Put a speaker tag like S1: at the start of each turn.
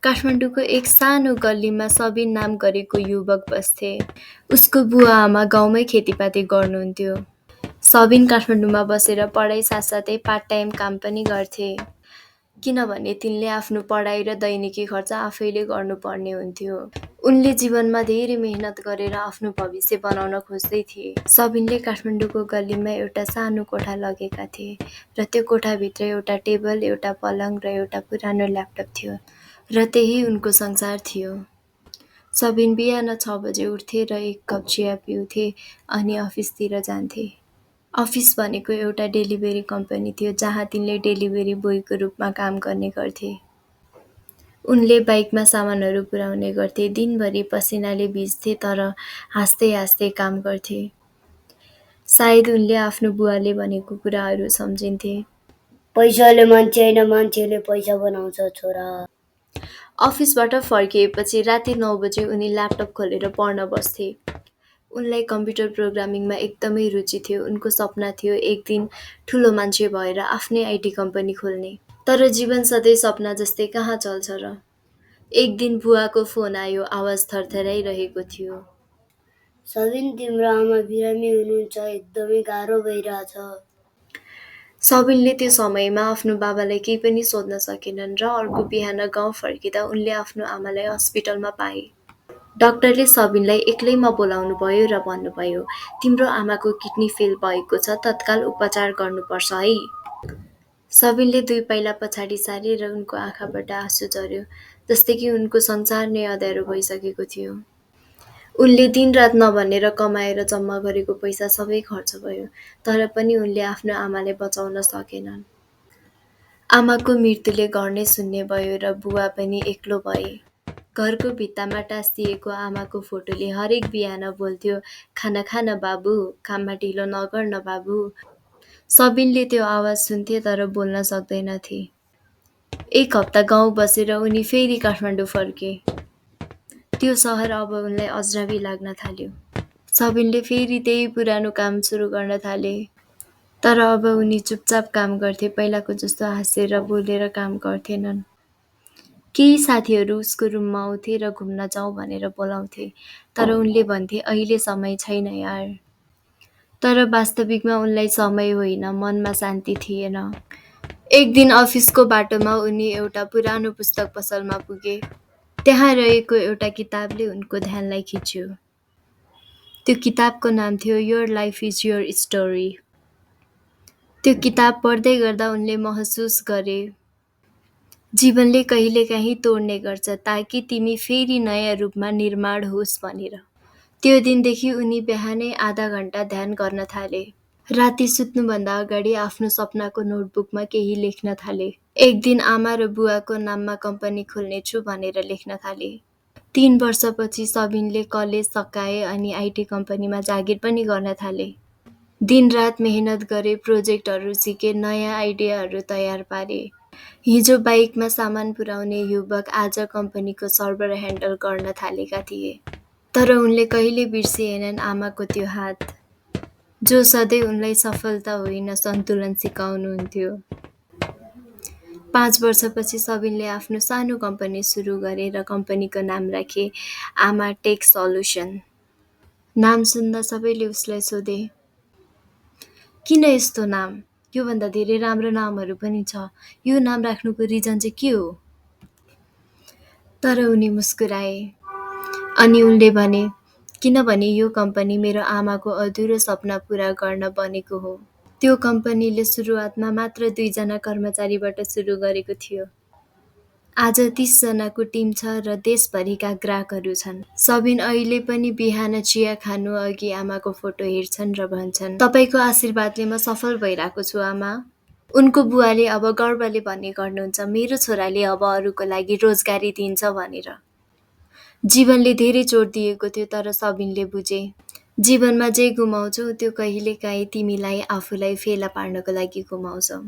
S1: काठमाडौँको एक सानो गल्लीमा सबिन नाम गरेको युवक बस्थे। उसको बुवा-आमा गाउँमै खेतीपाती गर्नुहुन्थ्यो। सबिन काठमाडौँमा बसेर पढाइ साथसाथै पार्ट टाइम काम पनि गर्थे। किनभने तिनले आफ्नो पढाइ र दैनिकी खर्च आफैले गर्नुपर्ने हुन्थ्यो। उनले जीवनमा धेरै मेहनत गरेर आफ्नो भविष्य बनाउन खोज्दै थिए। सबिनले काठमाडौँको गल्लीमा एउटा सानो कोठा लगेका थिए र त्यो कोठाभित्र एउटा टेबल, एउटा पलङ र एउटा पुरानो ल्यापटप थियो र त्यही उनको संसार थियो। सबिन बिहान 6 बजे उठ्थे र एक कप चिया पिउँथे अनि अफिसतिर जान्थे। अफिस भनेको एउटा डेलिभरी कम्पनी थियो जहाँ तिनले डेलिभरी बोयको रूपमा काम गर्ने गर्थे। उनले बाइकमा सामानहरू पुर्याउने गर्थे। दिनभरि पसिनाले भिज्थे तर हाँस्दै हाँस्दै काम गर्थे। सायद उनले आफ्नो बुवाले भनेको कुराहरू सम्झिन्थे।
S2: पैसाले मान्छे होइन, मान्छेले पैसा बनाउँछ छोरा।
S1: अफिसबाट फर्किएपछि राति 9 बजे उनी ल्यापटप खोलेर पढ्न बस्थे। उनलाई कम्प्युटर प्रोग्रामिङमा एकदमै रुचि थियो। उनको सपना थियो एक दिन ठुलो मान्छे भएर आफ्नै आइटी कम्पनी खोल्ने। तर जीवन सधैँ सपना जस्तै कहाँ चल्छ र? एक दिन बुवाको फोन आयो, आवाज थरथराइरहेको थियो।
S2: सबिन, तिम्रो आमा बिरामी हुनुहुन्छ, एकदमै गाह्रो भइरहेछ।
S1: सबिनले त्यो समयमा आफ्नो बाबालाई केही पनि सोध्न सकेनन् र अर्को बिहान गाउँ फर्किँदा उनले आफ्नो आमालाई हस्पिटलमा पाए। डाक्टरले सबिनलाई एक्लैमा बोलाउनुभयो र भन्नुभयो, तिम्रो आमाको किडनी फेल भएको छ, तत्काल उपचार गर्नुपर्छ है। सबिनले 2 पाइला पछाडि सारे र उनको आँखाबाट आँसु झर्यो, जस्तै कि उनको संसार नै अँध्यारो भइसकेको थियो। उनले दिनरात नभनेर कमाएर जम्मा गरेको पैसा सबै खर्च भयो, तर पनि उनले आफ्नो आमालाई बचाउन सकेनन्। आमाको मृत्युले घर नै शून्य भयो र बुवा पनि एक्लो भए। घरको भित्तामा टाँसिएको आमाको फोटोले हरेक बिहान बोल्थ्यो, खाना खान बाबु, काममा ढिलो नगर्न बाबु। सबिनले त्यो आवाज सुन्थे तर बोल्न सक्दैनथे। एक हप्ता गाउँ बसेर उनी फेरि काठमाडौँ फर्के। त्यो सहर अब उनलाई अजनबी लाग्न थाल्यो। सबिनले फेरि त्यही पुरानो काम सुरु गर्न थाले। तर अब उनी चुपचाप काम गर्थे, पहिलाको जस्तो हाँसेर बोलेर काम गर्थेनन्। केही साथीहरू उसको रुममा आउँथे र घुम्न जाउँ भनेर बोलाउँथे, तर उनले भन्थे अहिले समय छैन यार। तर वास्तविकमा उनलाई समय होइन, मनमा शान्ति थिएन। एक दिन अफिसको बाटोमा उनी एउटा पुरानो पुस्तक पसलमा पुगे। त्यहाँ रहेको एउटा किताबले उनको ध्यानलाई खिच्यो। त्यो किताबको नाम थियो your life is your story. त्यो किताब पढ्दै गर्दा उनले महसुस गरे, जीवनले कहिलेकाहीँ तोड्ने गर्छ ताकि तिमी फेरि नयाँ रूपमा निर्माण होस् भनेर। त्यो दिनदेखि उनी बिहानै आधा घण्टा ध्यान गर्न थाले। राति सुत्नुभन्दा अगाडि आफ्नो सपनाको नोटबुकमा केही लेख्न थाले। एक दिन आमा र बुवाको नाममा कम्पनी खोल्नेछु भनेर लेख्न थाले। 3 वर्षपछि सबिनले कलेज सकाए अनि आइटी कम्पनीमा जागिर पनि गर्न थाले। दिनरात मेहनत गरे, प्रोजेक्टहरू सिके, नयाँ आइडियाहरू तयार पारे। हिजो बाइकमा सामान पुर्याउने युवक आज कम्पनीको सर्भर ह्यान्डल गर्न थालेका थिए। तर उनले कहिले बिर्सिएनन् आमाको त्यो हात, जो सधैँ उनलाई सफलता होइन सन्तुलन सिकाउनुहुन्थ्यो। 5 वर्षपछि सबिनले आफ्नो सानो कम्पनी सुरु गरे र कम्पनीको नाम राखे आमा टेक सल्युसन। नाम सुन्दा सबैले उसलाई सोधे, किन यस्तो नाम? योभन्दा धेरै राम्रो नामहरू पनि छ। यो नाम राख्नुको रिजन चाहिँ के हो? तर उनी मुस्कुराए अनि उनले भने, किनभने यो कम्पनी मेरो आमाको अधुरो सपना पूरा गर्न बनेको हो। त्यो कम्पनीले सुरुवातमा मात्र 2 जना कर्मचारीबाट सुरु गरेको थियो। आज 30 जनाको टिम छ र देशभरिका ग्राहकहरू छन्। सबिन अहिले पनि बिहान चिया खानु अघि आमाको फोटो हेर्छन् र भन्छन्, तपाईको आशीर्वादले म सफल भइरहेको छु आमा। उनको बुवाले अब गर्वले भन्ने गर्नुहुन्छ, मेरो छोराले अब अरूको लागि रोजगारी दिन्छ भनेर। जीवनले धेरै चोट दिएको थियो तर सबिनले बुझे, जीवनमा जे गुमाउँछौ त्यो कहिलेकाहीँ तिमीलाई आफूलाई फेला पार्नको लागि गुमाउँछौ।